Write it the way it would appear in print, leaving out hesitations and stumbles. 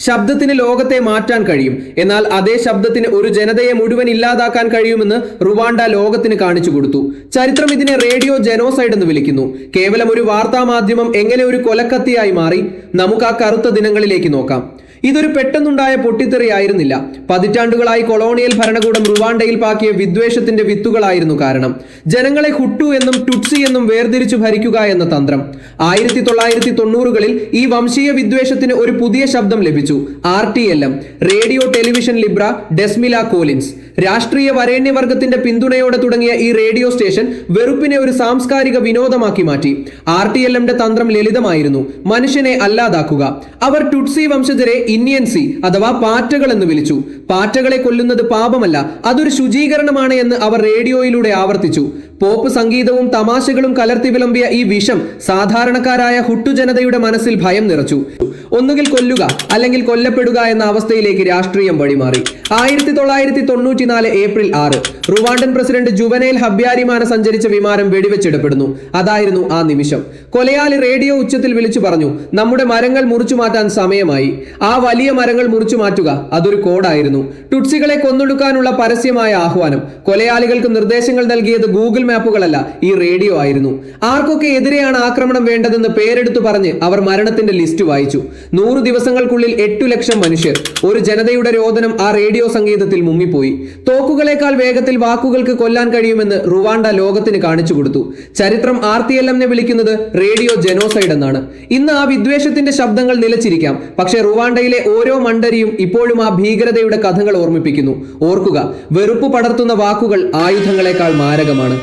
ശബ്ദത്തിന് ലോകത്തെ മാറ്റാൻ കഴിയും, എന്നാൽ അതേ ശബ്ദത്തിന് ഒരു ജനതയെ മുഴുവൻ ഇല്ലാതാക്കാൻ കഴിയുമെന്ന് റുവാണ്ട ലോകത്തിന് കാണിച്ചു കൊടുത്തു. ചരിത്രം ഇതിനെ റേഡിയോ ജനോസൈഡ് എന്ന് വിളിക്കുന്നു. കേവലം ഒരു വാർത്താ മാധ്യമം എങ്ങനെ ഒരു കൊലക്കത്തിയായി മാറി? നമുക്ക് ആ കറുത്ത ദിനങ്ങളിലേക്ക് നോക്കാം. ഇതൊരു പെട്ടെന്നുണ്ടായ പൊട്ടിത്തെറിയായിരുന്നില്ല. പതിറ്റാണ്ടുകളായി കൊളോണിയൽ ഭരണകൂടം റുവാണ്ടയിൽ പാക്കിയ വിദ്വേഷത്തിന്റെ വിത്തുകളായിരുന്നു കാരണം. ജനങ്ങളെ ഹുട്ടു എന്നും ടുട്സി എന്നും വേർതിരിച്ചു ഭരിക്കുക എന്ന തന്ത്രം. 1990കളിൽ ഈ വംശീയ വിദ്വേഷത്തിന് ഒരു പുതിയ ശബ്ദം ലഭിച്ചു. RTLM, radio television Libre des Mille Collines. രാഷ്ട്രീയ വരേണ്യവർഗത്തിന്റെ പിന്തുണയോടെ തുടങ്ങിയ ഈ റേഡിയോ സ്റ്റേഷൻ വെറുപ്പിനെ ഒരു സാംസ്കാരിക വിനോദമാക്കി മാറ്റി. RTLMന്റെ തന്ത്രം ലളിതമായിരുന്നു: മനുഷ്യനെ അല്ലാതാക്കുക. അവർ ടുട്സി വംശജരെ ഇന്ത്യൻസി അഥവാ പാറ്റകൾ എന്ന് വിളിച്ചു. പാറ്റകളെ കൊല്ലുന്നത് പാപമല്ല, അതൊരു ശുചീകരണമാണ് എന്ന് അവർ റേഡിയോയിലൂടെ ആവർത്തിച്ചു. പോപ്പ് സംഗീതവും തമാശകളും കലർത്തി വിളമ്പിയ ഈ വിഷം സാധാരണക്കാരായ ഹുട്ടു ജനതയുടെ മനസ്സിൽ ഭയം നിറച്ചു. ഒന്നുകിൽ കൊല്ലുക അല്ലെങ്കിൽ കൊല്ലപ്പെടുക എന്ന അവസ്ഥയിലേക്ക് രാഷ്ട്രീയം വഴിമാറി. 1994 ഏപ്രിൽ 6 റുവാണ്ടൻ പ്രസിഡന്റ് ജുവനൈൽ ഹബ്യാരിമാന സഞ്ചരിച്ച വിമാനം വെടിവെച്ചിടപ്പെടുന്നു. അതായിരുന്നു ആ നിമിഷം. കൊലയാളി റേഡിയോ ഉച്ചത്തിൽ വിളിച്ചു പറഞ്ഞു: നമ്മുടെ മരങ്ങൾ മുറിച്ചു മാറ്റാൻ സമയമായി. ആ വലിയ മരങ്ങൾ മുറിച്ചു മാറ്റുക, അതൊരു കോഡായിരുന്നു. ടുട്സികളെ കൊന്നൊടുക്കാനുള്ള പരസ്യമായ ആഹ്വാനം. കൊലയാളികൾക്ക് നിർദ്ദേശങ്ങൾ നൽകിയത് ഗൂഗിൾ മാപ്പുകളല്ല, ഈ റേഡിയോ ആയിരുന്നു. ആർക്കൊക്കെ എതിരെയാണ് ആക്രമണം വേണ്ടതെന്ന് പേരെടുത്തു പറഞ്ഞ് അവർ മരണത്തിന്റെ ലിസ്റ്റ് വായിച്ചു. 100 ദിവസങ്ങൾക്കുള്ളിൽ 8 ലക്ഷം മനുഷ്യർ. ഒരു ജനതയുടെ രോദനം ആ റേഡിയോ സംഗീതത്തിൽ മുങ്ങിപ്പോയി. തോക്കുകളേക്കാൾ വേഗത്തിൽ വാക്കുകൾക്ക് കൊല്ലാൻ കഴിയുമെന്ന് റുവാണ്ട ലോകത്തിന് കാണിച്ചു കൊടുത്തു. ചരിത്രം RTLMനെ വിളിക്കുന്നത് റേഡിയോ ജനോസൈഡ് എന്നാണ്. ഇന്ന് ആ വിദ്വേഷത്തിന്റെ ശബ്ദങ്ങൾ നിലച്ചിരിക്കാം, പക്ഷേ റുവാണ്ടയിലെ ഓരോ മണ്ടരിയും ഇപ്പോഴും ആ ഭീകരതയുടെ കഥകൾ ഓർമ്മിപ്പിക്കുന്നു. ഓർക്കുക, വെറുപ്പ് പടർത്തുന്ന വാക്കുകൾ ആയുധങ്ങളെക്കാൾ മാരകമാണ്.